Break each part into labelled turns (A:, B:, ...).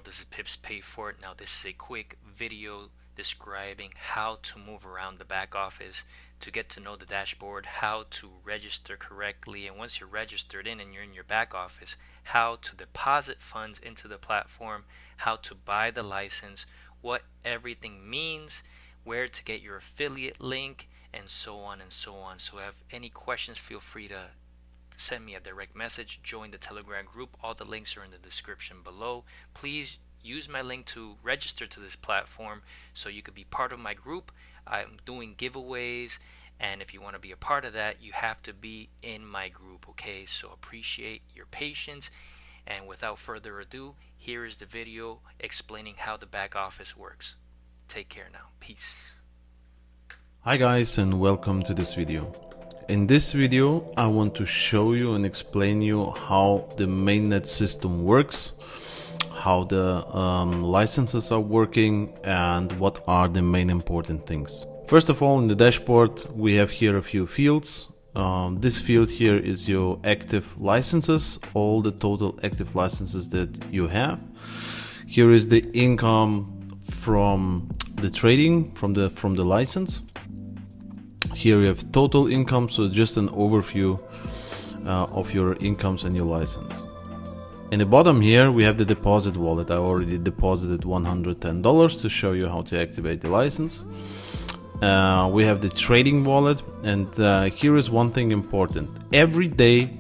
A: this is Pips Pay For It. Now this is a quick video describing how to move around the back office, to get to know the dashboard, how to register correctly, and once you're registered in and you're in your back office, how to deposit funds into the platform, how to buy the license, what everything means, where to get your affiliate link, and so on and so on. So if you have any questions, feel free to send me a direct message, join the Telegram group. All the links are in the description below. Please use my link to register to this platform so you could be part of my group. I'm doing giveaways, and if you want to be a part of that, you have to be in my group, okay? So appreciate your patience, and without further ado, here is the video explaining how the back office works. Take care now. Peace.
B: Hi guys, and welcome to this video. In this video I want to show you and explain you how the Mainnet system works, how the licenses are working, and what are the main important things. First of all, in the dashboard we have here a few fields. This field here is your active licenses, all the total active licenses that you have. Here is the income from the trading, from the license. Here you have total income, so just an overview of your incomes and your license. In the bottom here we have the deposit wallet. I already deposited $110 to show you how to activate the license. We have the trading wallet, and here is one thing important. Every day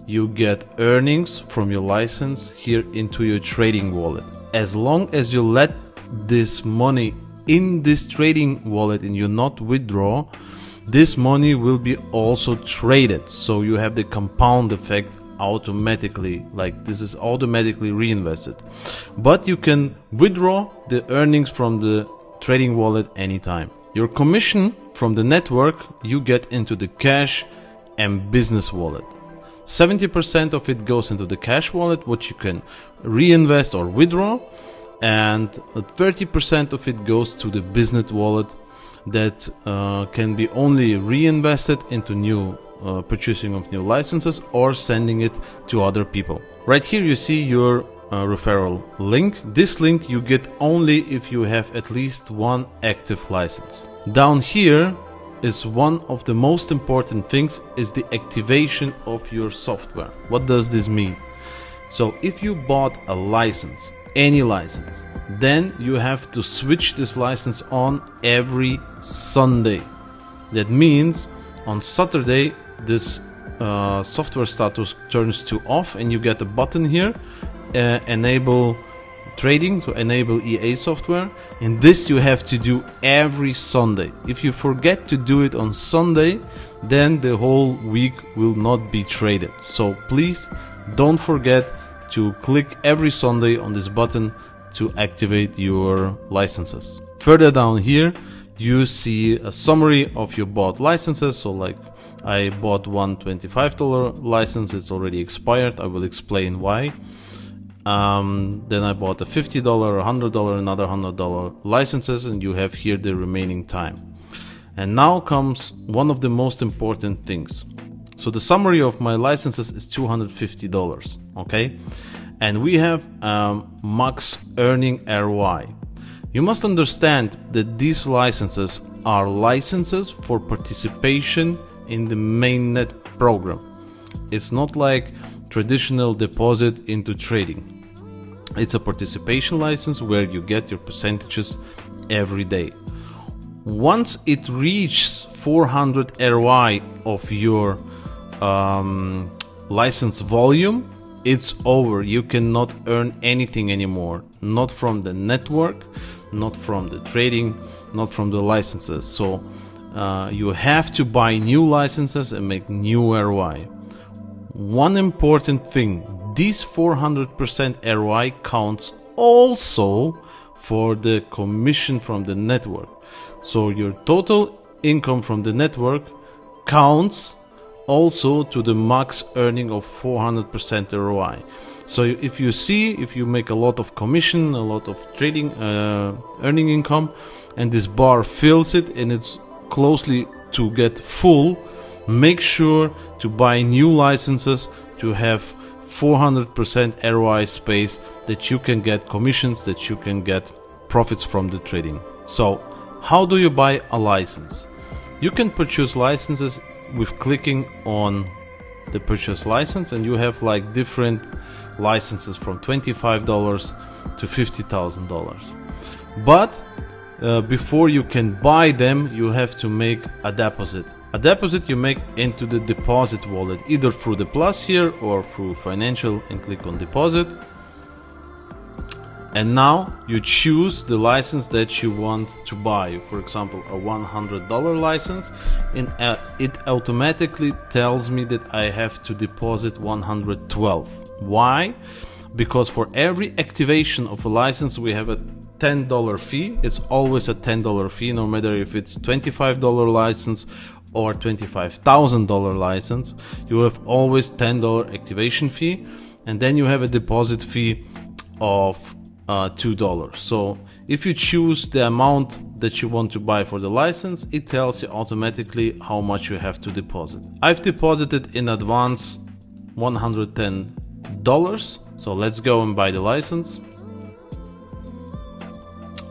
B: you get earnings from your license here into your trading wallet. As long as you let this money in this trading wallet and you not withdraw, this money will be also traded, so you have the compound effect automatically, like this is automatically reinvested. But you can withdraw the earnings from the trading wallet anytime. Your commission from the network you get into the cash and business wallet. 70% of it goes into the cash wallet, which you can reinvest or withdraw, and 30% of it goes to the business wallet that can be only reinvested into new purchasing of new licenses or sending it to other people. Right here you see your referral link. This link you get only if you have at least one active license. Down here is one of the most important things, is the activation of your software. What does this mean? So if you bought a license, any license, then you have to switch this license on every Sunday. That means on Saturday this software status turns to off, and you get a button here, enable trading, so enable EA software, and this you have to do every Sunday. If you forget to do it on Sunday, then the whole week will not be traded. So please don't forget to click every Sunday on this button to activate your licenses. Further down here you see a summary of your bought licenses. So like I bought one $25 license, it's already expired, I will explain why. Then I bought a $50, $100, another $100 licenses, and you have here the remaining time. And now comes one of the most important things. So the summary of my licenses is $250, okay? And we have max earning ROI. You must understand that these licenses are licenses for participation in the Mainnet program. It's not like traditional deposit into trading. It's a participation license where you get your percentages every day. Once it reaches 400 ROI of your license volume, it's over. You cannot earn anything anymore, not from the network, not from the trading, not from the licenses. So you have to buy new licenses and make new ROI. One important thing, this 400% ROI counts also for the commission from the network. So your total income from the network counts also to the max earning of 400% ROI. So if you make a lot of commission, a lot of trading earning income, and this bar fills it and it's closely to get full, make sure to buy new licenses to have 400% ROI space that you can get commissions, that you can get profits from the trading. So how do you buy a license? You can purchase licenses with clicking on the purchase license, and you have like different licenses from $25 to $50,000. But before you can buy them, you have to make a deposit. A deposit you make into the deposit wallet, either through the plus here or through financial, and click on deposit. And now you choose the license that you want to buy. For example, a $100 license, and it automatically tells me that I have to deposit 112. Why? Because for every activation of a license we have a $10 fee. It's always a $10 fee, no matter if it's $25 license or $25,000 license. You have always $10 activation fee, and then you have a deposit fee of $2. So if you choose the amount that you want to buy for the license, it tells you automatically how much you have to deposit. I've deposited in advance $110. So let's go and buy the license.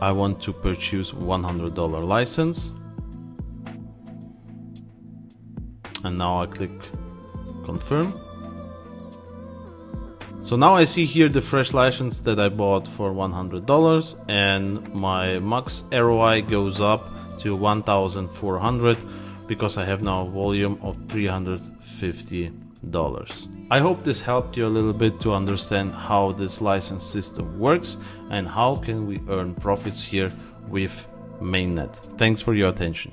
B: I want to purchase $100 license. And now I click confirm. So now I see here the fresh license that I bought for $100, and my max ROI goes up to 1,400 because I have now a volume of $350. I hope this helped you a little bit to understand how this license system works and how can we earn profits here with Mainnet. Thanks for your attention.